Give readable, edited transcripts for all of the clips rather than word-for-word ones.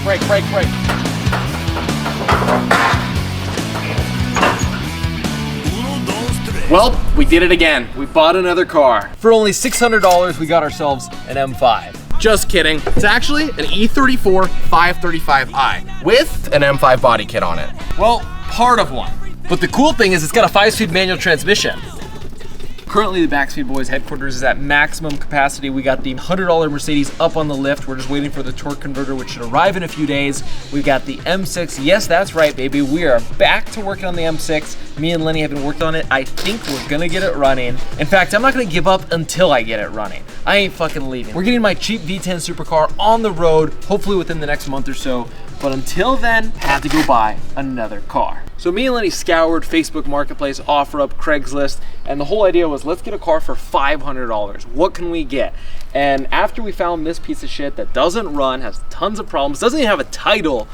Brake, brake, brake. Well, we did it again. We bought another car. For only $600, we got ourselves an M5. Just kidding. It's actually an E34 535i with an M5 body kit on it. Well, part of one. But the cool thing is it's got a 5-speed manual transmission. Currently, the Backspeed Boys headquarters is at maximum capacity. We got the $100 Mercedes up on the lift. We're just waiting for the torque converter, which should arrive in a few days. We've got the M6. Yes, that's right, baby. We are back to working on the M6. Me and Lenny have been working on it. I think we're gonna get it running. In fact, I'm not gonna give up until I get it running. I ain't fucking leaving. We're getting my cheap V10 supercar on the road, hopefully within the next month or so. But until then, had to go buy another car. So me and Lenny scoured Facebook Marketplace, OfferUp, Craigslist, and the whole idea was let's get a car for $500. What can we get? And after we found this piece of shit that doesn't run, has tons of problems, doesn't even have a title,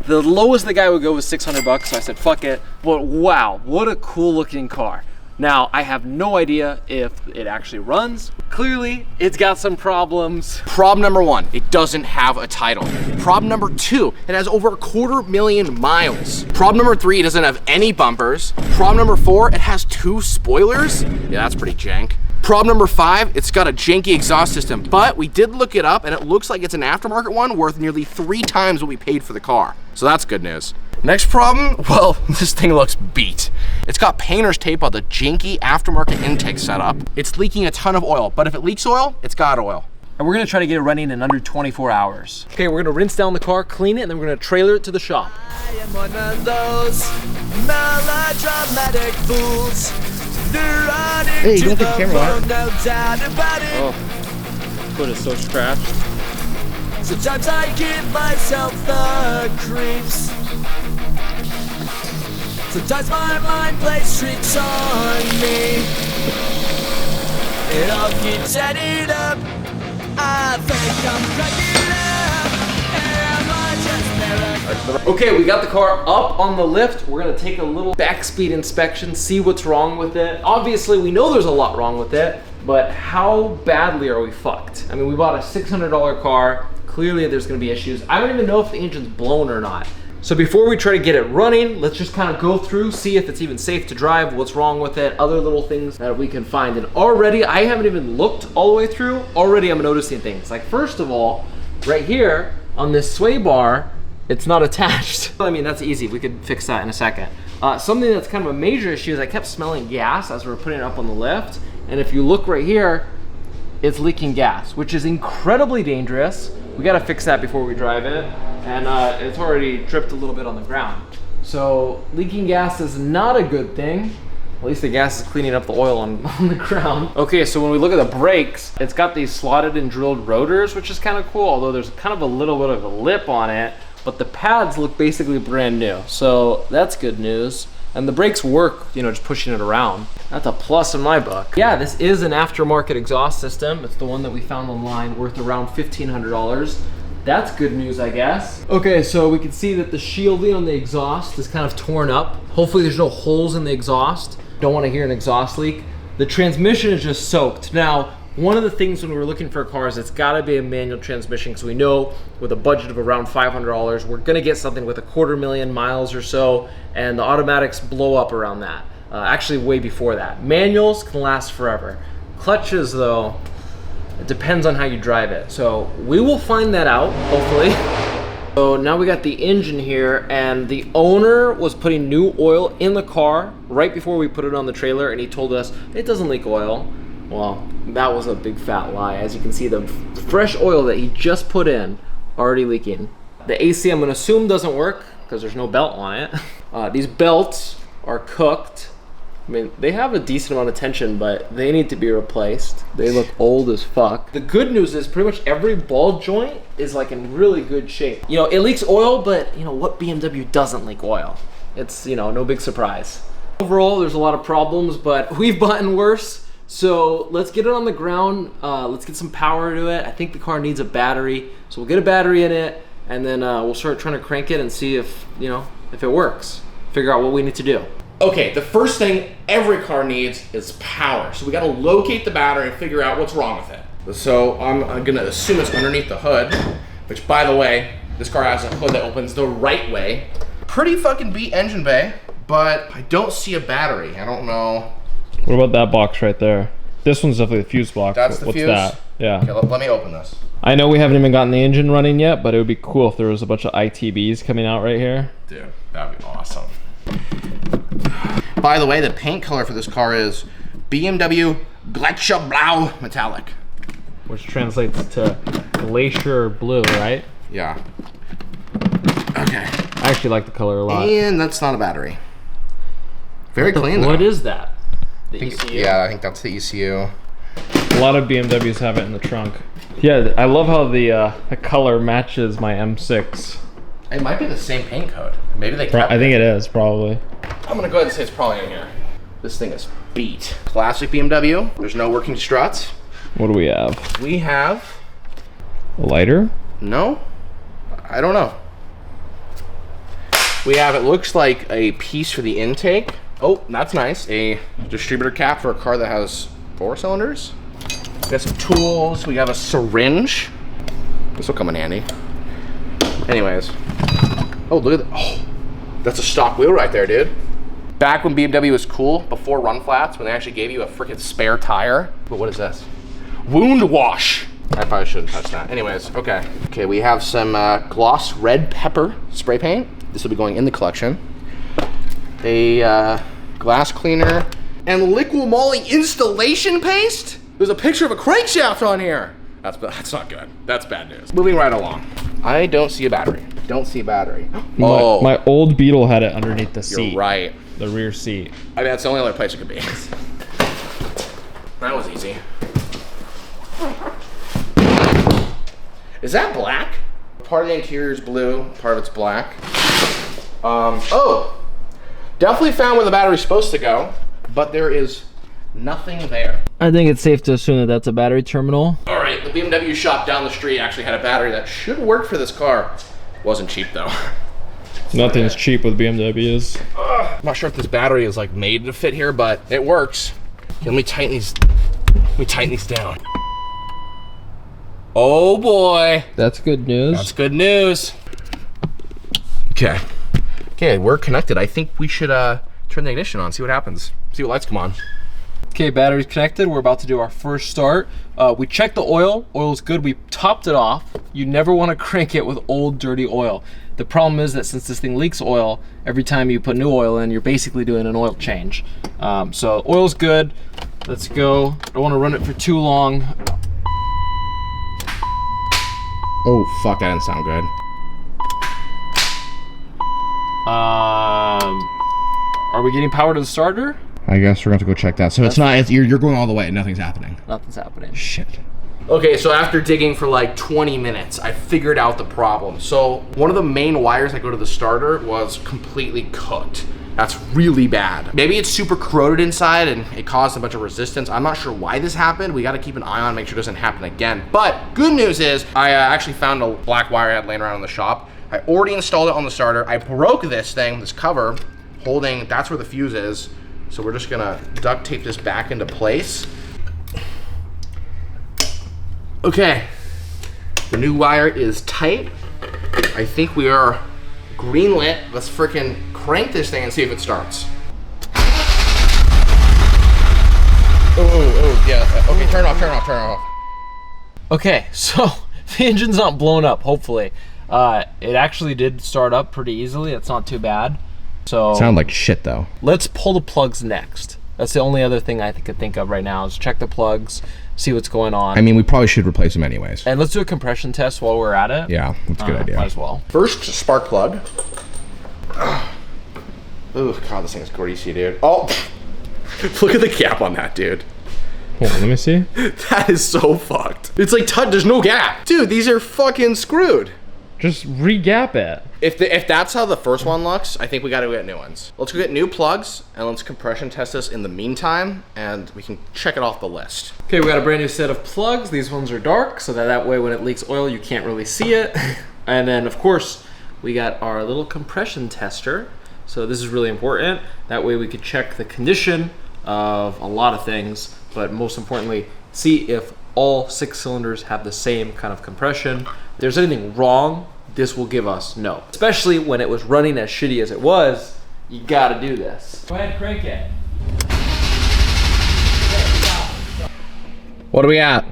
the lowest the guy would go was 600 bucks, so I said, fuck it. But wow, what a cool looking car. Now, I have no idea if it actually runs. Clearly, it's got some problems. Problem number one, it doesn't have a title. Problem number two, it has over 250,000 miles. Problem number three, it doesn't have any bumpers. Problem number four, it has 2 spoilers. Yeah, that's pretty jank. Problem number five, it's got a janky exhaust system, but we did look it up and it looks like it's an aftermarket one worth nearly 3 times what we paid for the car. So that's good news. Next problem, well, this thing looks beat. It's got painter's tape on the janky aftermarket intake setup. It's leaking a ton of oil, but if it leaks oil, it's got oil. And we're gonna try to get it running in under 24 hours. Okay, we're gonna rinse down the car, clean it, and then we're gonna trailer it to the shop. I am one of those melodramatic fools. Hey, you don't think the camera on? No doubt about it. Oh, foot is so scratched. Sometimes I give myself the creeps. Sometimes my mind plays tricks on me. It all keeps adding up. I think I'm cracking up. Am I just paranoid? Okay, we got the car up on the lift. We're gonna take a little Backspeed inspection, see what's wrong with it. Obviously, we know there's a lot wrong with it, but how badly are we fucked? I mean, we bought a $600 car. Clearly, there's gonna be issues. I don't even know if the engine's blown or not. So before we try to get it running, let's just kind of go through, see if it's even safe to drive, what's wrong with it, other little things that we can find. And already, I haven't even looked all the way through, already I'm noticing things. Like first of all, right here on this sway bar, it's not attached. I mean, that's easy, we could fix that in a second. Something that's kind of a major issue is I kept smelling gas as we were putting it up on the lift. And if you look right here, it's leaking gas, which is incredibly dangerous. We gotta fix that before we drive it. And it's already dripped a little bit on the ground. So leaking gas is not a good thing. At least the gas is cleaning up the oil on the ground. Okay, so when we look at the brakes, it's got these slotted and drilled rotors, which is kind of cool, although there's kind of a little bit of a lip on it, but the pads look basically brand new. So that's good news. And the brakes work, you know, just pushing it around. That's a plus in my book. Yeah, this is an aftermarket exhaust system. It's the one that we found online, worth around $1,500. That's good news, I guess. Okay, so we can see that the shielding on the exhaust is kind of torn up. Hopefully there's no holes in the exhaust. Don't want to hear an exhaust leak. The transmission is just soaked. Now, one of the things when we were looking for a car is it's gotta be a manual transmission, because we know with a budget of around $500, we're gonna get something with 250,000 miles or so, and the automatics blow up around that. Actually, way before that. Manuals can last forever. Clutches, though, it depends on how you drive it. So we will find that out, hopefully. So now we got the engine here, and the owner was putting new oil in the car right before we put it on the trailer, and he told us it doesn't leak oil. Well, that was a big fat lie. As you can see, the fresh oil that he just put in already leaking. The AC, I'm gonna assume, doesn't work because there's no belt on it. These belts are cooked. I mean, they have a decent amount of tension, but they need to be replaced. They look old as fuck. The good news is pretty much every ball joint is like in really good shape. You know, it leaks oil, but you know, what BMW doesn't leak oil? It's, you know, no big surprise. Overall, there's a lot of problems, but we've gotten worse. So let's get it on the ground. Let's get some power to it. I think the car needs a battery. So we'll get a battery in it, and then we'll start trying to crank it and see if, you know, if it works. Figure out what we need to do. Okay, the first thing every car needs is power. So we gotta locate the battery and figure out what's wrong with it. So I'm gonna assume it's underneath the hood, which, by the way, This car has a hood that opens the right way. Pretty fucking beat engine bay, but I don't see a battery. I don't know. What about that box right there? This one's definitely the fuse box. That's the What's fuse? that? Yeah. Okay, let me open this. I know we haven't even gotten the engine running yet, but it would be cool if there was a bunch of ITBs coming out right here. Dude, that'd be awesome. By the way, the paint color for this car is BMW Gletscher Metallic. Which translates to glacier blue, right? Yeah. Okay. I actually like the color a lot. And that's not a battery. Very clean though. What is that? The ECU? Yeah, I think that's the ECU. A lot of BMWs have it in the trunk. Yeah, I love how the color matches my M6. It might be the same paint code. Maybe they kept I think it is, probably. I'm gonna go ahead and say it's probably in here. This thing is beat. Classic BMW. There's no working struts. What do we have? We have... A lighter? No? I don't know. We have, it looks like a piece for the intake. Oh, that's nice. A distributor cap for a car that has 4 cylinders. We got some tools. We have a syringe. This will come in handy. Anyways. Oh, look at that. Oh, that's a stock wheel right there, dude. Back when BMW was cool, before run flats, when they actually gave you a freaking spare tire. But what is this? Wound wash. I probably shouldn't touch that. Anyways, okay. Okay, we have some gloss red pepper spray paint. This will be going in the collection. A glass cleaner and liquid moly installation paste. There's a picture of a crankshaft on here. That's not good. That's bad news. Moving right along. I don't see a battery. Don't see a battery. Oh, My old Beetle had it underneath the seat. you're right. The rear seat. I mean, that's the only other place it could be. That was easy. Is that black? Part of the interior is blue, part of it's black. Oh, definitely found where the battery's supposed to go, but there is nothing there. I think it's safe to assume that that's a battery terminal. All right, the BMW shop down the street actually had a battery that should work for this car. Wasn't cheap though. Nothing's cheap with BMWs. I'm not sure if this battery is like made to fit here, but it works. Okay, let me tighten these down. Oh boy. That's good news. That's good news. Okay. Okay, we're connected. I think we should turn the ignition on, see what happens. See what lights come on. Okay, battery's connected. We're about to do our first start. We checked the oil. Oil's good. We topped it off. You never want to crank it with old, dirty oil. The problem is that since this thing leaks oil, every time you put new oil in, you're basically doing an oil change. So oil's good. Let's go. I don't want to run it for too long. Oh, fuck, that didn't sound good. Are we getting power to the starter? I guess we're going to go check that. So it's not, you're going all the way and nothing's happening. Nothing's happening. Shit. Okay, so after digging for like 20 minutes, I figured out the problem. So one of the main wires that go to the starter was completely cooked. That's really bad. Maybe it's super corroded inside and it caused a bunch of resistance. I'm not sure why this happened. We got to keep an eye on, make sure it doesn't happen again. But good news is I actually found a black wire I had laying around in the shop. I already installed it on the starter. I broke this thing, this cover, holding, that's where the fuse is. So we're just gonna duct tape this back into place. Okay, the new wire is tight. I think we are green lit. Let's freaking crank this thing and see if it starts. Oh, yeah. Okay, turn it off. Okay, so the engine's not blown up, hopefully. It actually did start up pretty easily. It's not too bad. So Sound like shit though. let's pull the plugs next. That's the only other thing I could think of right now is check the plugs, see what's going on. I mean, we probably should replace them anyways. And let's do a compression test while we're at it. Yeah, that's a good idea. Might as well. First, spark plug. Oh, God, this thing's greasy, dude. Oh, look at the gap on that, dude. Hold on, let me see. That is so fucked. It's like, there's no gap. Dude, these are fucking screwed. Just re-gap it. If that's how the first one looks, I think we gotta get new ones. Let's go get new plugs and let's compression test this in the meantime and we can check it off the list. Okay, we got a brand new set of plugs. These ones are dark, so that way when it leaks oil, you can't really see it. And then of course, we got our little compression tester. So this is really important. That way we could check the condition of a lot of things, but most importantly, see if all 6 cylinders have the same kind of compression. If there's anything wrong, this will give us no. Especially when it was running as shitty as it was, you gotta do this. Go ahead, crank it. What are we at?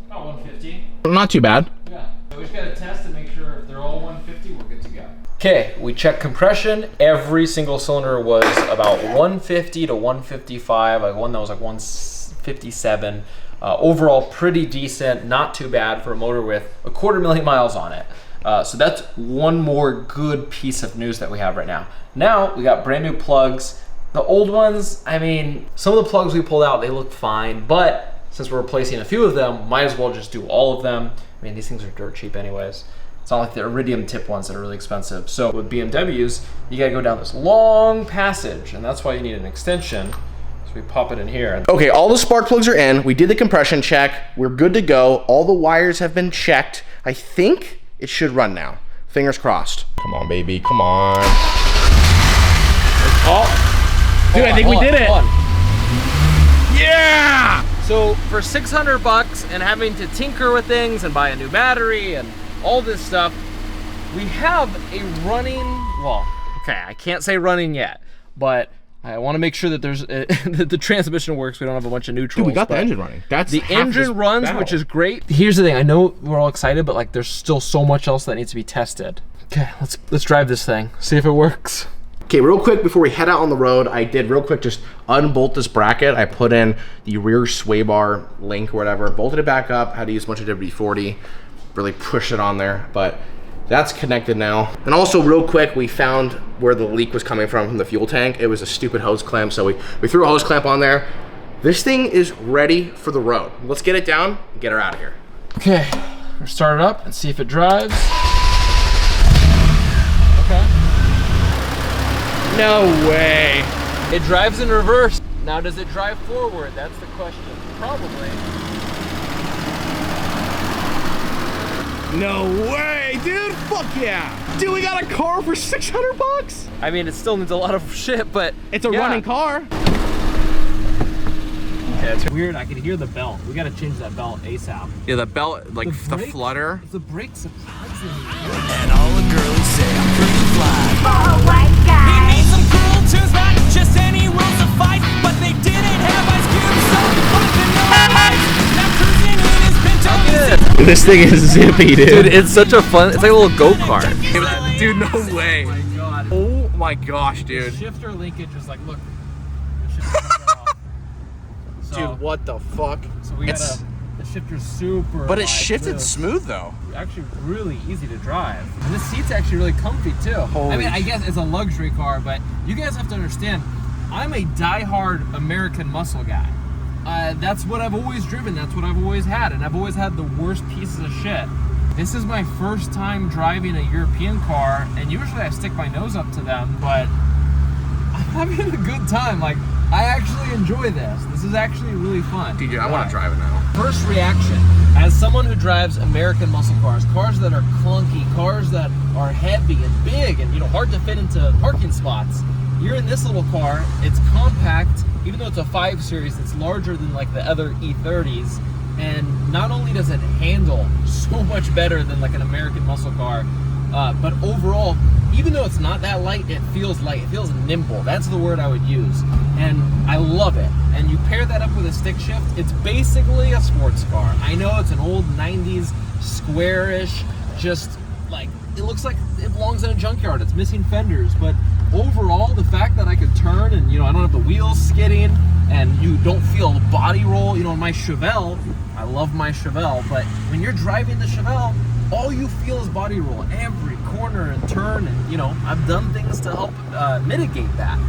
About 150. Not too bad. Yeah. So we just gotta test and make sure if they're all 150, we're good to go. Okay, we checked compression. Every single cylinder was about 150 to 155. Like one that was like 157. Overall, pretty decent. Not too bad for a motor with 250,000 miles on it. So that's one more good piece of news that we have right now. Now we got brand new plugs. The old ones, I mean, some of the plugs we pulled out, they look fine, but since we're replacing a few of them, might as well just do all of them. I mean, these things are dirt cheap anyways. It's not like the iridium tip ones that are really expensive. So with BMWs, you gotta go down this long passage, and that's why you need an extension. So we pop it in here. Okay, all the spark plugs are in. We did the compression check. We're good to go. All the wires have been checked. I think it should run now. Fingers crossed. Come on, baby, come on. Oh, dude, I think we did it. Yeah! So for 600 bucks and having to tinker with things and buy a new battery and all this stuff, we have a running, well, okay, I can't say running yet, but I want to make sure that there's that the transmission works. We don't have a bunch of neutrals. Dude, we got the engine running. That's the engine runs, which is great. Here's the thing, I know we're all excited, but like there's still so much else that needs to be tested. Okay, let's drive this thing, see if it works. Okay, real quick before we head out on the road, I did real quick just unbolt this bracket. I put in the rear sway bar link or whatever, bolted it back up, had to use a bunch of WD-40, really push it on there, but that's connected now. And also real quick, we found where the leak was coming from the fuel tank. It was a stupid hose clamp, so we threw a hose clamp on there. This thing is ready for the road. Let's get it down and get her out of here. Okay, we'll start it up and see if it drives. Okay. No way. It drives in reverse. Now does it drive forward? That's the question. Probably. No way, dude, fuck yeah. Dude, we got a car for 600 bucks. I mean, it still needs a lot of shit, but it's a running car. Okay, it's weird, I can hear the belt. We gotta change that belt ASAP. Yeah, the belt, like the flutter. The brakes surprisingly And all the girls say I'm pretty fly. Oh, white He guy. made some cool tunes, not just any rules to fight, but they didn't have ice cubes, so fucking no lights. Now cruising in his Pinto. This thing is zippy, Dude, it's such a fun, it's like a little go-kart. Dude, no way. Oh my god. Oh my gosh, dude. Shifter linkage is like, look. The shifter's off. So, Dude, what the fuck? So we gotta, the shifter's super But it like, shifted smooth though. Actually really easy to drive. And this seat's actually really comfy too. Holy I mean, I guess it's a luxury car, but you guys have to understand, I'm a diehard American muscle guy. That's what I've always driven, that's what I've always had, and I've always had the worst pieces of shit. This is my first time driving a European car, and usually I stick my nose up to them, but I'm having a good time. Like, I actually enjoy this. This is actually really fun. DJ, I want to drive it now. First reaction, as someone who drives American muscle cars, cars that are clunky, cars that are heavy and big and hard to fit into parking spots, you're in this little car, it's compact, even though it's a 5 Series, it's larger than like the other E30s, and not only does it handle so much better than like an American muscle car, but overall, even though it's not that light, it feels light, it feels nimble. That's the word I would use, and I love it. And you pair that up with a stick shift, it's basically a sports car. I know it's an old 90s, squarish, just like, it looks like it belongs in a junkyard. It's missing fenders, but overall, the fact that I could turn and I don't have the wheels skidding and you don't feel the body roll, in my Chevelle, I love my Chevelle, but when you're driving the Chevelle, all you feel is body roll every corner and turn, and I've done things to help mitigate that.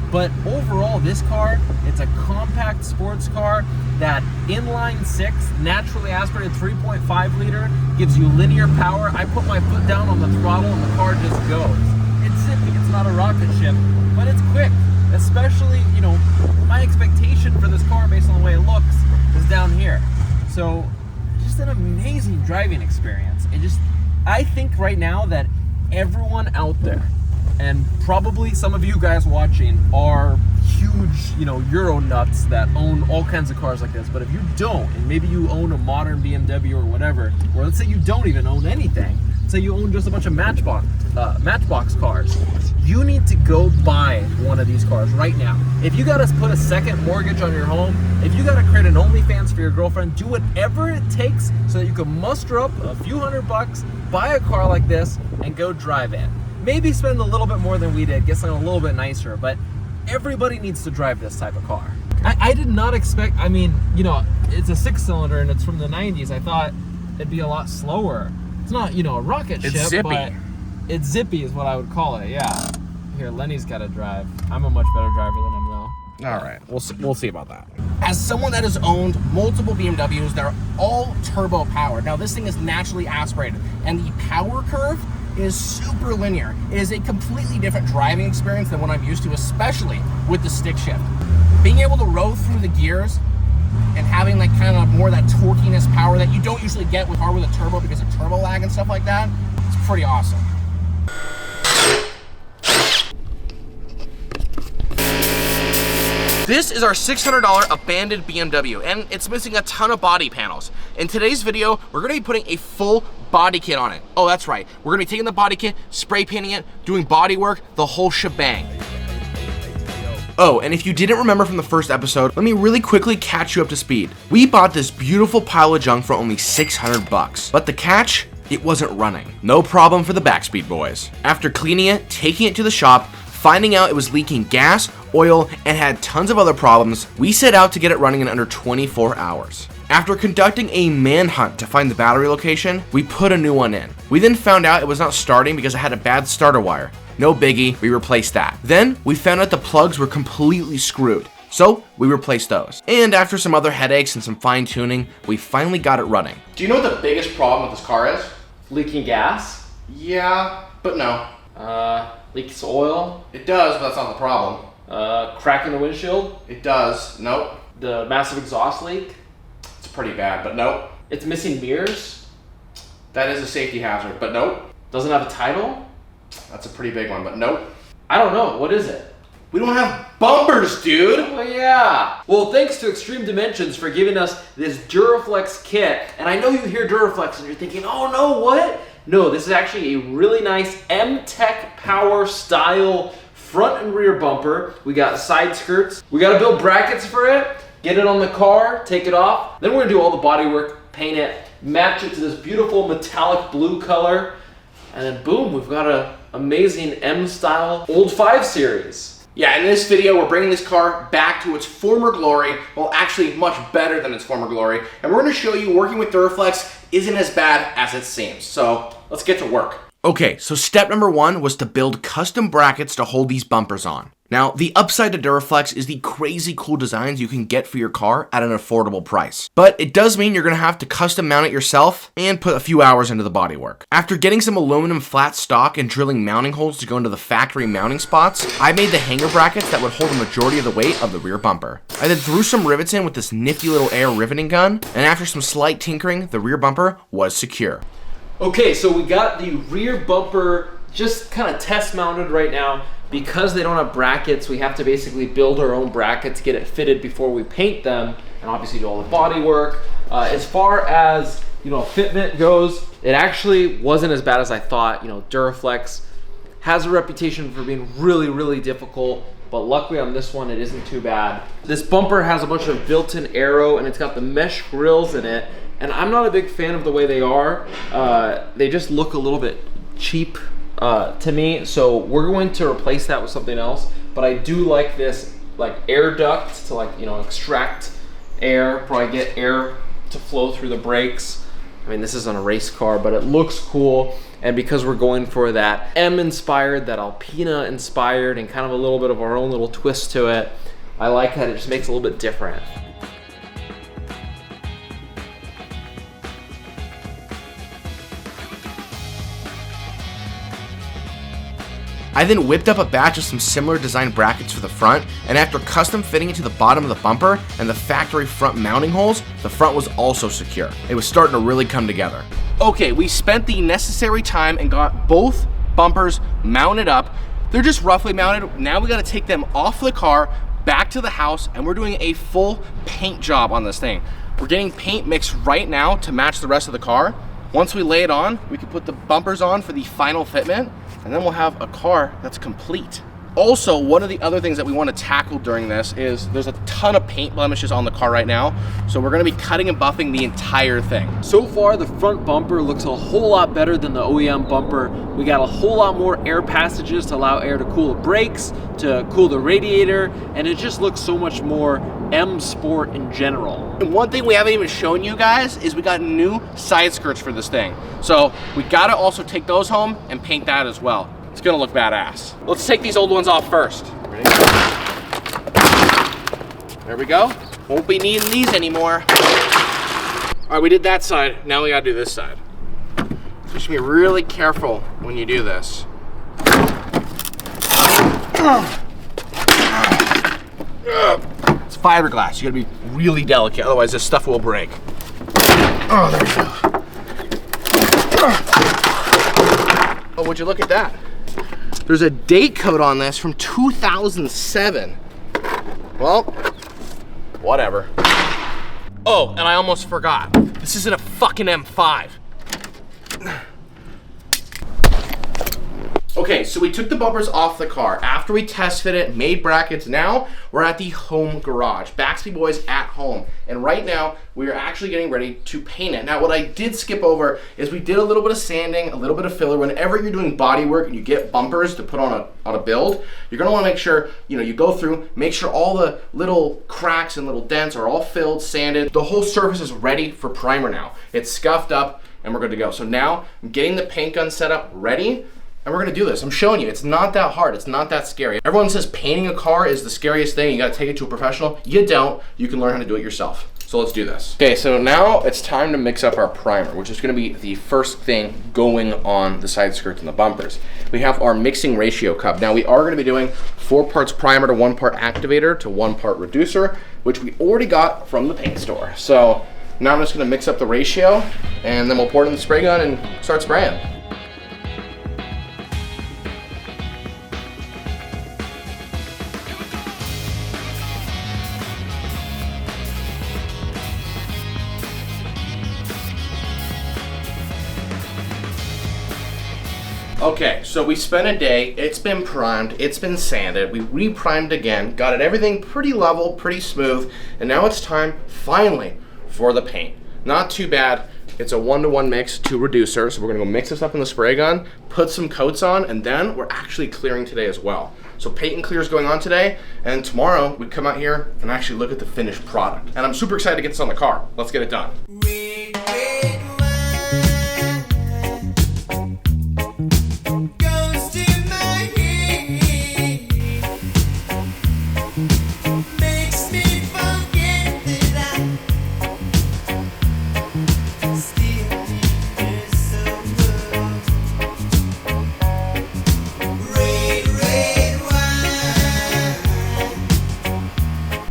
But overall, this car, it's a compact sports car that inline 6, naturally aspirated 3.5 liter, gives you linear power. I put my foot down on the throttle and the car just goes. It's zippy, it's not a rocket ship, but it's quick. Especially, my expectation for this car based on the way it looks is down here. So, just an amazing driving experience. I think right now that everyone out there, and probably some of you guys watching, are huge, Euro nuts that own all kinds of cars like this. But if you don't, and maybe you own a modern BMW or whatever, or let's say you don't even own anything, say you own just a bunch of Matchbox cars. You need to go buy one of these cars right now. If you gotta put a second mortgage on your home, if you gotta create an OnlyFans for your girlfriend, do whatever it takes so that you can muster up a few $100, buy a car like this, and go drive it. Maybe spend a little bit more than we did, get something a little bit nicer, but everybody needs to drive this type of car. I did not expect, I mean, you know, it's a 6-cylinder and it's from the 90s. I thought it'd be a lot slower. It's not, you know, a rocket ship, zippy. but it's zippy is what I would call it, yeah. Here, Lenny's got to drive. I'm a much better driver than him, though. All right, we'll see about that. As someone that has owned multiple BMWs, they're all turbo powered. Now this thing is naturally aspirated, and the power curve is super linear. It is a completely different driving experience than what I'm used to, especially with the stick shift. Being able to row through the gears and having like kind of more that torquiness power that you don't usually get with car with a turbo because of turbo lag and stuff like that, it's pretty awesome. This is our $600 abandoned BMW, and it's missing a ton of body panels. In today's video, we're gonna be putting a full body kit on it. Oh, that's right. We're gonna be taking the body kit, spray painting it, doing body work, the whole shebang. Oh, and if you didn't remember from the first episode, let me really quickly catch you up to speed. We bought this beautiful pile of junk for only 600 bucks, but the catch, it wasn't running. No problem for the Backspeed boys. After cleaning it, taking it to the shop, finding out it was leaking gas, oil, and had tons of other problems, we set out to get it running in under 24 hours. After conducting a manhunt to find the battery location, we put a new one in. We then found out it was not starting because it had a bad starter wire. No biggie, we replaced that. Then we found out the plugs were completely screwed, so we replaced those. And after some other headaches and some fine tuning, we finally got it running. Do you know what the biggest problem with this car is? Leaking gas? Yeah, but no. Leaks oil? It does, but that's not the problem. Crack in the windshield? It does, nope. The massive exhaust leak? It's pretty bad, but nope. It's missing mirrors? That is a safety hazard, but nope. Doesn't have a title? That's a pretty big one, but nope. I don't know, what is it? We don't have bumpers, dude! Oh yeah! Well, thanks to Extreme Dimensions for giving us this Duraflex kit. And I know you hear Duraflex and you're thinking, oh no, what? No, this is actually a really nice M-Tech Power style front and rear bumper. We got side skirts. We gotta build brackets for it, get it on the car, take it off. Then we're gonna do all the body work, paint it, match it to this beautiful metallic blue color. And then boom, we've got an amazing M-style old 5 Series. Yeah, in this video, we're bringing this car back to its former glory. Well, actually much better than its former glory. And we're gonna show you working with Duraflex isn't as bad as it seems. So let's get to work. Okay, so step number 1 was to build custom brackets to hold these bumpers on. Now, the upside to Duraflex is the crazy cool designs you can get for your car at an affordable price. But it does mean you're gonna have to custom mount it yourself and put a few hours into the bodywork. After getting some aluminum flat stock and drilling mounting holes to go into the factory mounting spots, I made the hanger brackets that would hold the majority of the weight of the rear bumper. I then threw some rivets in with this nifty little air riveting gun, and after some slight tinkering, the rear bumper was secure. Okay, so we got the rear bumper just kind of test mounted right now. Because they don't have brackets, we have to basically build our own brackets, get it fitted before we paint them, and obviously do all the body work. As far as, you know, fitment goes, it actually wasn't as bad as I thought. You know, Duraflex has a reputation for being really, really difficult, but luckily on this one, it isn't too bad. This bumper has a bunch of built-in aero, and it's got the mesh grills in it, and I'm not a big fan of the way they are. They just look a little bit cheap to me, so we're going to replace that with something else. But I do like this like air duct to, like, you know, extract air, probably get air to flow through the brakes. I mean, this isn't a race car, but it looks cool. And because we're going for that M inspired, that Alpina inspired, and kind of a little bit of our own little twist to it, I like that it just makes it a little bit different. I then whipped up a batch of some similar design brackets for the front, and after custom fitting it to the bottom of the bumper and the factory front mounting holes, the front was also secure. It was starting to really come together. Okay, we spent the necessary time and got both bumpers mounted up. They're just roughly mounted. Now we gotta take them off the car, back to the house, and we're doing a full paint job on this thing. We're getting paint mixed right now to match the rest of the car. Once we lay it on, we can put the bumpers on for the final fitment, and then we'll have a car that's complete. Also, one of the other things that we want to tackle during this is there's a ton of paint blemishes on the car right now. So we're going to be cutting and buffing the entire thing. So far, the front bumper looks a whole lot better than the OEM bumper. We got a whole lot more air passages to allow air to cool the brakes, to cool the radiator, and it just looks so much more M Sport in general. And one thing we haven't even shown you guys is we got new side skirts for this thing. So we got to also take those home and paint that as well. It's gonna look badass. Let's take these old ones off first. Ready? There we go. Won't be needing these anymore. All right, we did that side. Now we gotta do this side. So you should be really careful when you do this. It's fiberglass. You gotta be really delicate, otherwise this stuff will break. Oh, there we go. Oh, would you look at that? There's a date code on this from 2007. Well, whatever. Oh, and I almost forgot. This isn't a fucking M5. Okay, so we took the bumpers off the car. After we test fit it, made brackets, now we're at the home garage. Backspeed Boys at home. And right now, we are actually getting ready to paint it. Now, what I did skip over is we did a little bit of sanding, a little bit of filler. Whenever you're doing body work and you get bumpers to put on a build, you're gonna wanna make sure, you go through, make sure all the little cracks and little dents are all filled, sanded. The whole surface is ready for primer now. It's scuffed up and we're good to go. So now, I'm getting the paint gun set up ready. And we're gonna do this. I'm showing you, it's not that hard, it's not that scary. Everyone says painting a car is the scariest thing, you gotta take it to a professional. You don't, you can learn how to do it yourself. So let's do this. Okay, so now it's time to mix up our primer, which is gonna be the first thing going on the side skirts and the bumpers. We have our mixing ratio cup. Now we are gonna be doing 4 parts primer to 1 part activator to 1 part reducer, which we already got from the paint store. So now I'm just gonna mix up the ratio and then we'll pour it in the spray gun and start spraying. Okay, so we spent a day, it's been primed, it's been sanded, we re-primed again, got it everything pretty level, pretty smooth, and now it's time, finally, for the paint. Not too bad, it's a 1-to-1 mix to reducer, so we're gonna go mix this up in the spray gun, put some coats on, and then we're actually clearing today as well. So paint and clear is going on today, and tomorrow we come out here and actually look at the finished product. And I'm super excited to get this on the car. Let's get it done.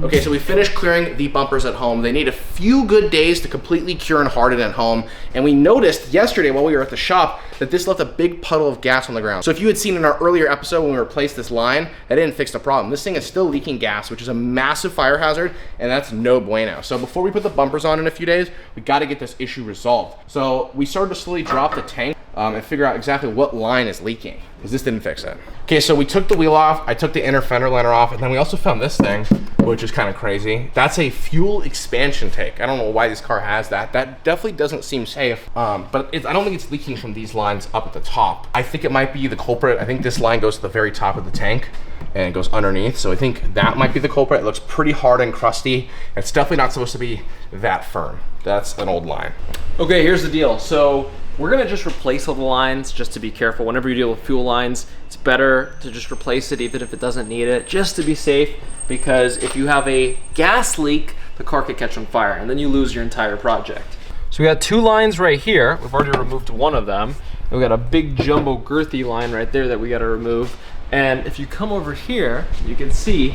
Okay, so we finished clearing the bumpers at home. They need a few good days to completely cure and harden at home. And we noticed yesterday while we were at the shop that this left a big puddle of gas on the ground. So if you had seen in our earlier episode when we replaced this line, that didn't fix the problem. This thing is still leaking gas, which is a massive fire hazard, and that's no bueno. So before we put the bumpers on in a few days, we gotta get this issue resolved. So we started to slowly drop the tank and figure out exactly what line is leaking, because this didn't fix it. Okay, so we took the wheel off, I took the inner fender liner off, and then we also found this thing, which is kind of crazy. That's a fuel expansion tank. I don't know why this car has that. That definitely doesn't seem safe, but I don't think it's leaking from these lines up at the top. I think it might be the culprit. I think this line goes to the very top of the tank and it goes underneath. So I think that might be the culprit. It looks pretty hard and crusty. It's definitely not supposed to be that firm. That's an old line. Okay, here's the deal. So we're gonna just replace all the lines just to be careful. Whenever you deal with fuel lines, it's better to just replace it even if it doesn't need it, just to be safe, because if you have a gas leak, the car could catch on fire and then you lose your entire project. So we got 2 lines right here. We've already removed one of them. And we got a big jumbo girthy line right there that we gotta remove. And if you come over here, you can see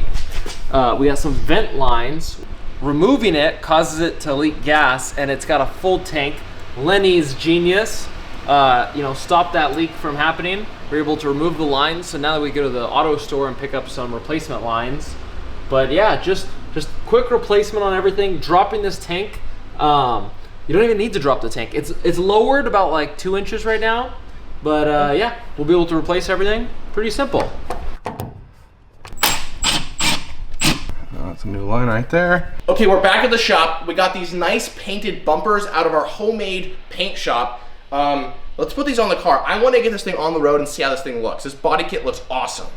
we got some vent lines. Removing it causes it to leak gas, and it's got a full tank. Lenny's genius, stopped that leak from happening. We're able to remove the lines, so now that we go to the auto store and pick up some replacement lines. But yeah, just quick replacement on everything. Dropping this tank You don't even need to drop the tank. It's lowered about like 2 inches right now, but yeah, we'll be able to replace everything. Pretty simple. That's a new line right there. Okay, we're back at the shop. We got these nice painted bumpers out of our homemade paint shop. Let's put these on the car. I want to get this thing on the road and see how this thing looks. This body kit looks awesome.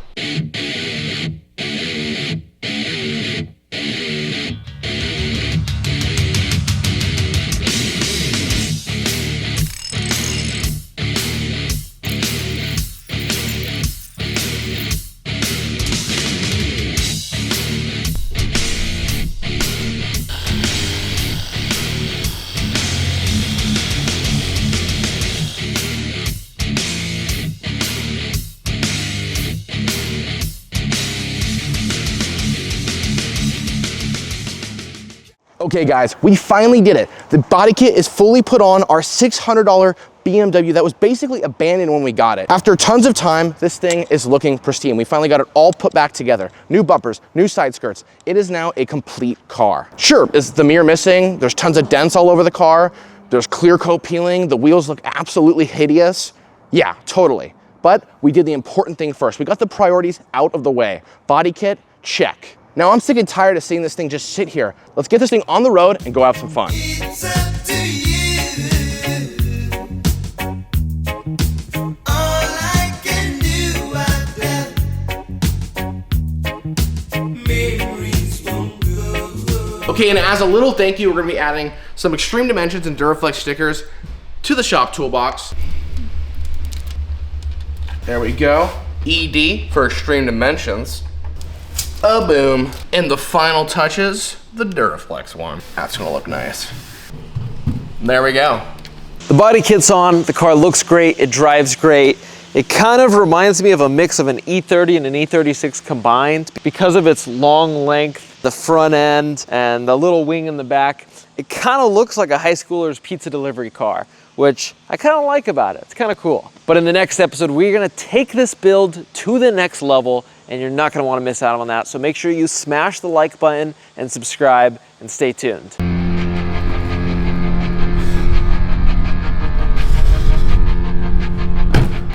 Okay guys, we finally did it. The body kit is fully put on our $600 BMW that was basically abandoned when we got it. After tons of time, this thing is looking pristine. We finally got it all put back together. New bumpers, new side skirts. It is now a complete car. Sure, is the mirror missing? There's tons of dents all over the car. There's clear coat peeling. The wheels look absolutely hideous. Yeah, totally. But we did the important thing first. We got the priorities out of the way. Body kit, check. Now I'm sick and tired of seeing this thing just sit here. Let's get this thing on the road and go have some fun. It's up to you. All I can do out there. Memories won't go. Okay, and as a little thank you, we're gonna be adding some Extreme Dimensions and Duraflex stickers to the shop toolbox. There we go. ED for Extreme Dimensions. Boom. And the final touches, the Duraflex one. That's gonna look nice. There we go. The body kit's on, the car looks great, it drives great. It kind of reminds me of a mix of an E30 and an E36 combined because of its long length, the front end, and the little wing in the back. It kind of looks like a high schooler's pizza delivery car, which I kind of like about it. It's kind of cool. But in the next episode, we're gonna take this build to the next level, and you're not gonna wanna miss out on that. So make sure you smash the like button and subscribe and stay tuned.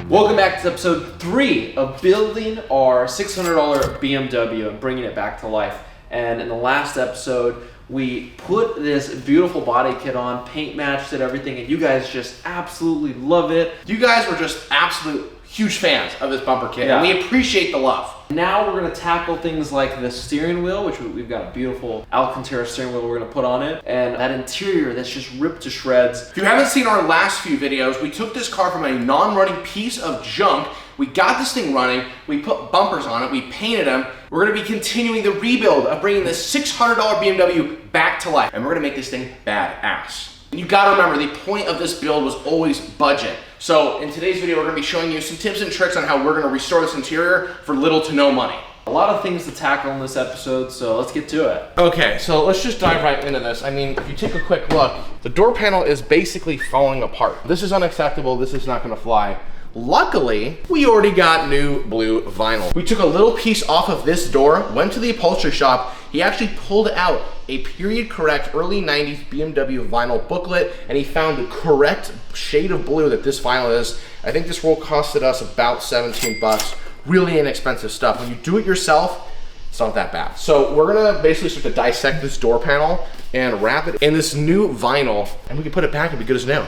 Welcome back to episode 3 of building our $600 BMW and bringing it back to life. And in the last episode, we put this beautiful body kit on, paint matched it, everything, and you guys just absolutely love it. You guys were just absolute huge fans of this bumper kit, and we appreciate the love. Now we're gonna tackle things like the steering wheel, which we've got a beautiful Alcantara steering wheel we're gonna put on it, and that interior that's just ripped to shreds. If you haven't seen our last few videos, we took this car from a non-running piece of junk. We got this thing running, we put bumpers on it, we painted them. We're gonna be continuing the rebuild of bringing this $600 BMW back to life, and we're gonna make this thing badass. And you gotta remember, the point of this build was always budget. So in today's video, we're gonna be showing you some tips and tricks on how we're gonna restore this interior for little to no money. A lot of things to tackle in this episode, so let's get to it. Okay, so let's just dive right into this. I mean, if you take a quick look, the door panel is basically falling apart. This is unacceptable, this is not gonna fly. Luckily, we already got new blue vinyl. We took a little piece off of this door, went to the upholstery shop, he actually pulled out a period correct early 90s BMW vinyl booklet, and he found the correct shade of blue that this vinyl is. I think this roll costed us about 17 bucks. Really inexpensive stuff. When you do it yourself, it's not that bad. So we're gonna basically start to dissect this door panel and wrap it in this new vinyl, and we can put it back and be good as new.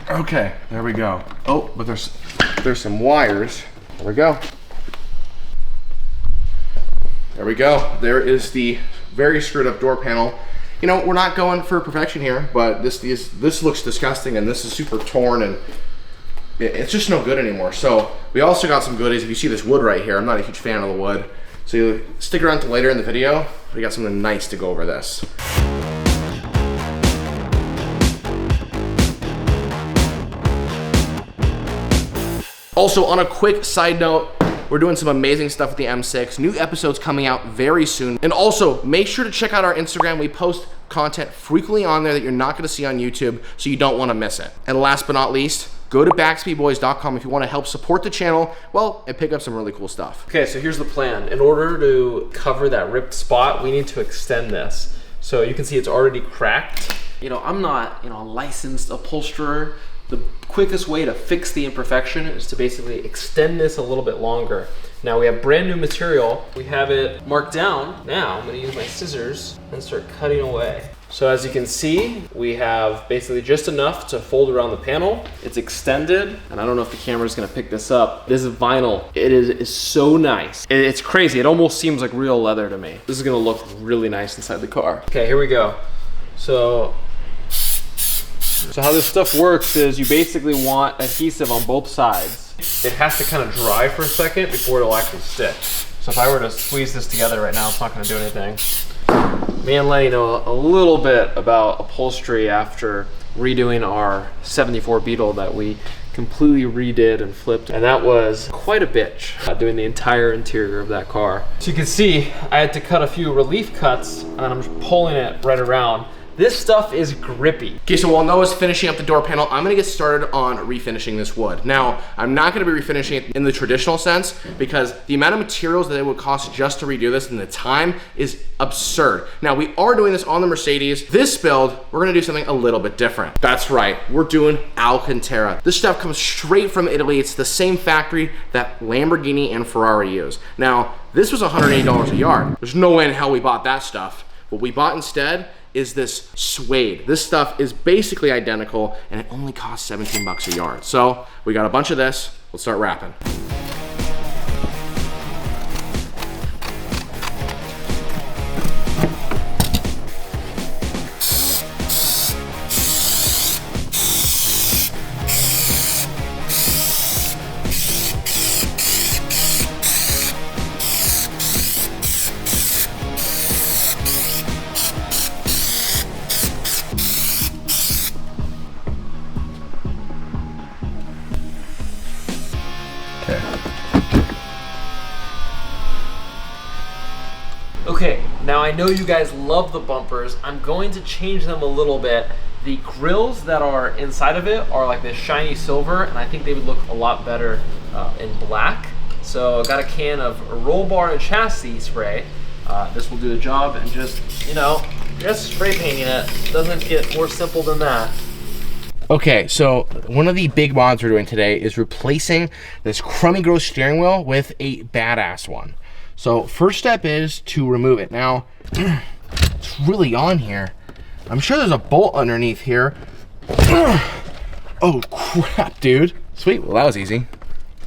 Okay, there we go. Oh, but there's some wires. There we go. There we go. There is the very screwed up door panel. You know, we're not going for perfection here, but this looks disgusting, and this is super torn, and it's just no good anymore. So we also got some goodies. If you see this wood right here, I'm not a huge fan of the wood. So you stick around to later in the video. We got something nice to go over this. Also, on a quick side note, we're doing some amazing stuff with the M6. New episodes coming out very soon. And also, make sure to check out our Instagram. We post content frequently on there that you're not gonna see on YouTube, so you don't wanna miss it. And last but not least, go to backspeedboys.com if you wanna help support the channel, well, and pick up some really cool stuff. Okay, so here's the plan. In order to cover that ripped spot, we need to extend this. So you can see it's already cracked. You know, I'm not, a licensed upholsterer. The quickest way to fix the imperfection is to basically extend this a little bit longer. Now we have brand new material. We have it marked down. Now I'm gonna use my scissors and start cutting away. So as you can see, we have basically just enough to fold around the panel. It's extended, and I don't know if the camera's gonna pick this up. This is vinyl. It is so nice. It's crazy. It almost seems like real leather to me. This is gonna look really nice inside the car. Okay, here we go. So how this stuff works is you basically want adhesive on both sides. It has to kind of dry for a second before it'll actually stick. So if I were to squeeze this together right now, it's not gonna do anything. Me and Lenny know a little bit about upholstery after redoing our 74 Beetle that we completely redid and flipped, and that was quite a bitch, doing the entire interior of that car. So you can see I had to cut a few relief cuts, and I'm just pulling it right around. This stuff is grippy. Okay, so while Noah's finishing up the door panel, I'm gonna get started on refinishing this wood. Now, I'm not gonna be refinishing it in the traditional sense because the amount of materials that it would cost just to redo this and the time is absurd. Now, we are doing this on the Mercedes. This build, we're gonna do something a little bit different. That's right, we're doing Alcantara. This stuff comes straight from Italy. It's the same factory that Lamborghini and Ferrari use. Now, this was $180 a yard. There's no way in hell we bought that stuff. What we bought instead is this suede. This stuff is basically identical and it only costs 17 bucks a yard. So we got a bunch of this. Let's start wrapping. Okay, now I know you guys love the bumpers. I'm going to change them a little bit. The grills that are inside of it are like this shiny silver, and I think they would look a lot better in black. So I got a can of roll bar and chassis spray. This will do the job, and just spray painting it. Doesn't get more simple than that. Okay, so one of the big mods we're doing today is replacing this crummy gross steering wheel with a badass one. So first step is to remove it. Now, it's really on here. I'm sure there's a bolt underneath here. Oh crap, dude. Sweet, well that was easy.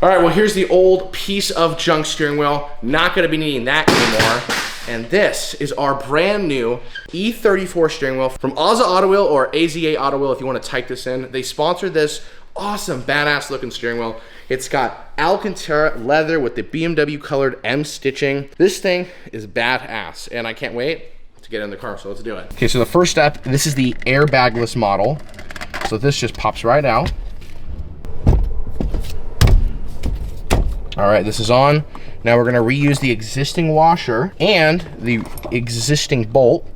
All right, well here's the old piece of junk steering wheel. Not gonna be needing that anymore. And this is our brand new E34 steering wheel from AZA Auto Wheel, or AZA Auto Wheel if you wanna type this in. They sponsored this awesome, badass looking steering wheel. It's got Alcantara leather with the BMW colored M stitching. This thing is badass, and I can't wait to get in the car, so let's do it. Okay, so the first step, this is the airbagless model. So this just pops right out. All right, this is on. Now we're gonna reuse the existing washer and the existing bolt.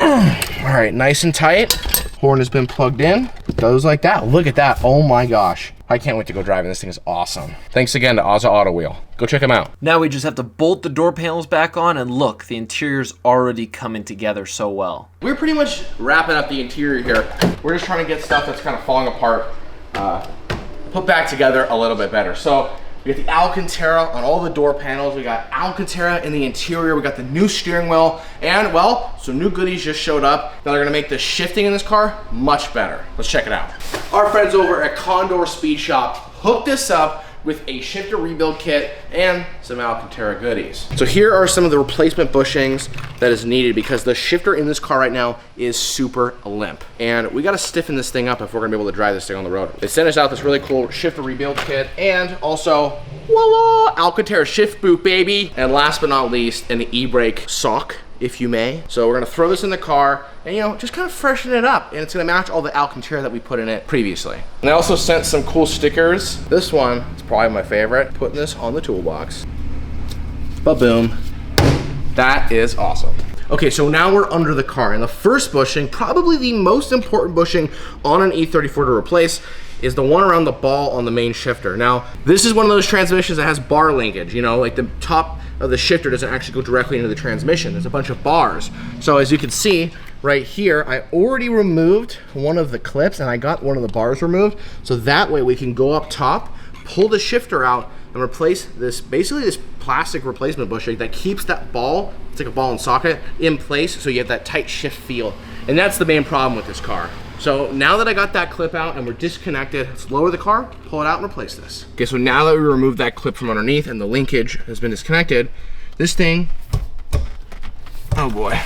All right, nice and tight. Horn has been plugged in. Goes like that. Look at that. Oh my gosh. I can't wait to go driving. This thing is awesome. Thanks again to AZA Auto Wheel. Go check them out. Now we just have to bolt the door panels back on, and look, the interior's already coming together so well. We're pretty much wrapping up the interior here. We're just trying to get stuff that's kind of falling apart put back together a little bit better. So we got the Alcantara on all the door panels. We got Alcantara in the interior. We got the new steering wheel. And, well, some new goodies just showed up that are gonna make the shifting in this car much better. Let's check it out. Our friends over at Condor Speed Shop hooked us up with a shifter rebuild kit and some Alcantara goodies. So here are some of the replacement bushings that is needed because the shifter in this car right now is super limp. And we gotta stiffen this thing up if we're gonna be able to drive this thing on the road. They sent us out this really cool shifter rebuild kit and also, voila, Alcantara shift boot, baby. And last but not least, an e-brake sock, if you may. So we're gonna throw this in the car and just kind of freshen it up, and it's gonna match all the Alcantara that we put in it previously. And I also sent some cool stickers. This one is probably my favorite. Putting this on the toolbox. Ba-boom. That is awesome. Okay, so now we're under the car, and the first bushing, probably the most important bushing on an E34 to replace, is the one around the ball on the main shifter. Now, this is one of those transmissions that has bar linkage, like the top of the shifter doesn't actually go directly into the transmission. There's a bunch of bars. So as you can see right here, I already removed one of the clips and I got one of the bars removed. So that way we can go up top, pull the shifter out, and replace this, basically this plastic replacement bushing that keeps that ball, it's like a ball and socket, in place so you have that tight shift feel. And that's the main problem with this car. So now that I got that clip out and we're disconnected, let's lower the car, pull it out and replace this. Okay, so now that we removed that clip from underneath and the linkage has been disconnected, this thing, oh boy,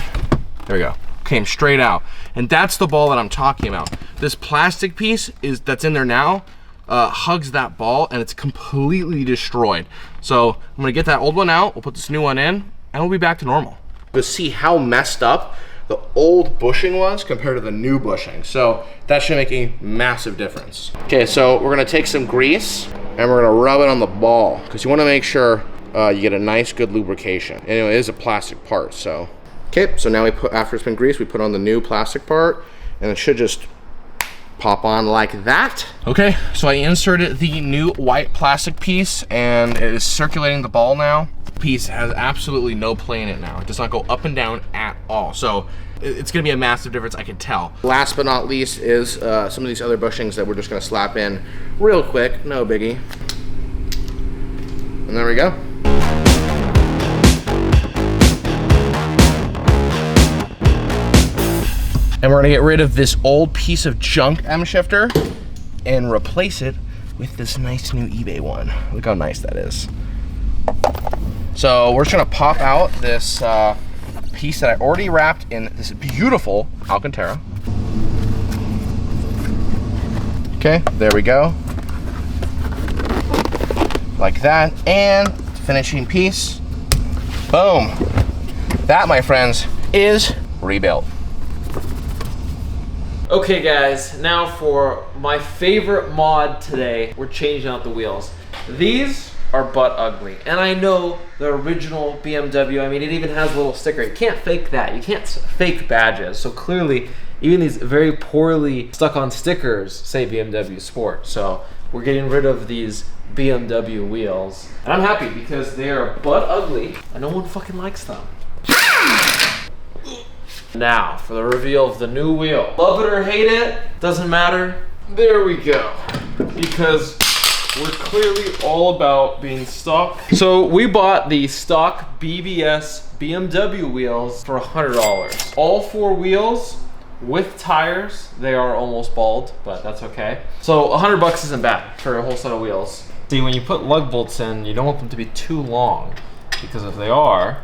there we go, came straight out. And that's the ball that I'm talking about. This plastic piece that's in there now, hugs that ball and it's completely destroyed. So I'm gonna get that old one out, we'll put this new one in, and we'll be back to normal. You'll see how messed up the old bushing was compared to the new bushing. So that should make a massive difference. Okay, so we're gonna take some grease and we're gonna rub it on the ball because you wanna make sure you get a nice good lubrication. And it is a plastic part, so. Okay, so now we put, after it's been greased, we put on the new plastic part and it should just pop on like that. Okay, so I inserted the new white plastic piece and it is circulating the ball now. The piece has absolutely no play in it now. It does not go up and down at all. So it's gonna be a massive difference, I can tell. Last but not least is some of these other bushings that we're just gonna slap in real quick, no biggie. And there we go. And we're gonna get rid of this old piece of junk M shifter and replace it with this nice new eBay one. Look how nice that is. So we're just gonna pop out this piece that I already wrapped in this beautiful Alcantara. Okay, there we go. Like that, and finishing piece, boom. That, my friends, is rebuilt. Okay guys, now for my favorite mod today, we're changing out the wheels. These are butt ugly, and I know the original BMW, I mean, it even has a little sticker. You can't fake that. You can't fake badges. So clearly, even these very poorly stuck on stickers say BMW Sport. So we're getting rid of these BMW wheels. And I'm happy because they are butt ugly and no one fucking likes them. Now, for the reveal of the new wheel. Love it or hate it, doesn't matter. There we go. Because we're clearly all about being stock. So we bought the stock BBS BMW wheels for $100. All 4 wheels with tires. They are almost bald, but that's okay. So $100 isn't bad for a whole set of wheels. See, when you put lug bolts in, you don't want them to be too long, because if they are,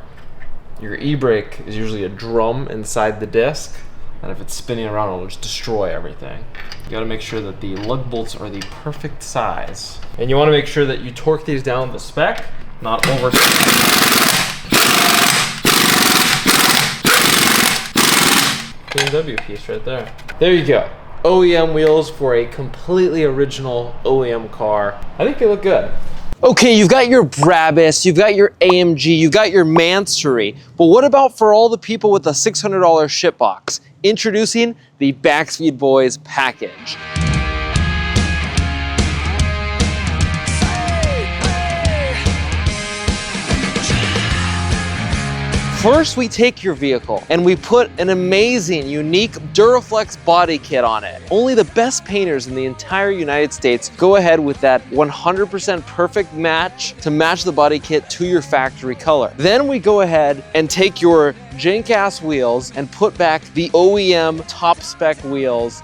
your e-brake is usually a drum inside the disc, and if it's spinning around, it'll just destroy everything. You gotta make sure that the lug bolts are the perfect size. And you wanna make sure that you torque these down the spec, not over. BMW piece right there. There you go. OEM wheels for a completely original OEM car. I think they look good. Okay, you've got your Brabus, you've got your AMG, you've got your Mansory, but what about for all the people with a $600 ship box? Introducing the Backspeed Boys package. First, we take your vehicle and we put an amazing, unique Duraflex body kit on it. Only the best painters in the entire United States go ahead with that 100% perfect match to match the body kit to your factory color. Then we go ahead and take your jank-ass wheels and put back the OEM top spec wheels.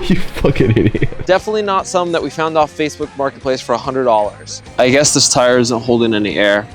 You fucking idiot. Definitely not some that we found off Facebook Marketplace for $100. I guess this tire isn't holding any air.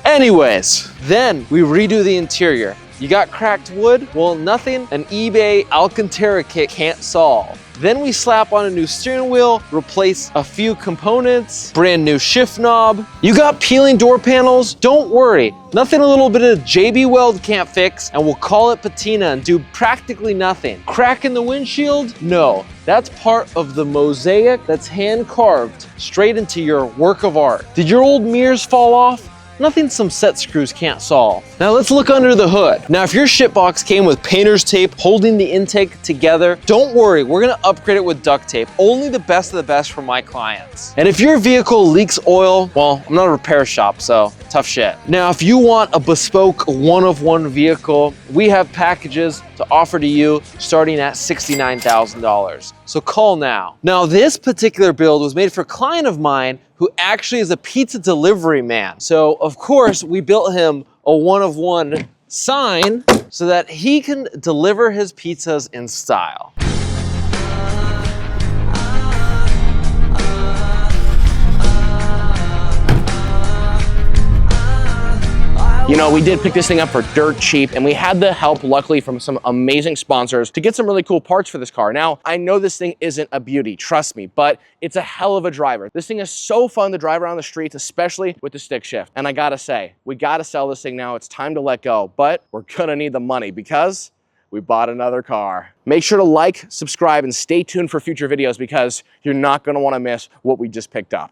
Anyways, then we redo the interior. You got cracked wood? Well, nothing an eBay Alcantara kit can't solve. Then we slap on a new steering wheel, replace a few components, brand new shift knob. You got peeling door panels? Don't worry. Nothing a little bit of JB Weld can't fix, and we'll call it patina and do practically nothing. Crack in the windshield? No. That's part of the mosaic that's hand carved straight into your work of art. Did your old mirrors fall off? nothing some set screws can't solve. Now let's look under the hood. Now if your shit box came with painter's tape holding the intake together, don't worry, we're gonna upgrade it with duct tape. Only the best of the best for my clients. And if your vehicle leaks oil, well, I'm not a repair shop, so tough shit. Now if you want a bespoke one-of-one vehicle, we have packages to offer to you starting at $69,000. So call now. Now this particular build was made for a client of mine who actually is a pizza delivery man. So of course we built him a one-of-one sign so that he can deliver his pizzas in style. You know, we did pick this thing up for dirt cheap, and we had the help, luckily, from some amazing sponsors to get some really cool parts for this car. Now, I know this thing isn't a beauty, trust me, but it's a hell of a driver. This thing is so fun to drive around the streets, especially with the stick shift. And I gotta say, we gotta sell this thing now. It's time to let go, but we're gonna need the money because we bought another car. Make sure to like, subscribe, and stay tuned for future videos because you're not gonna wanna miss what we just picked up.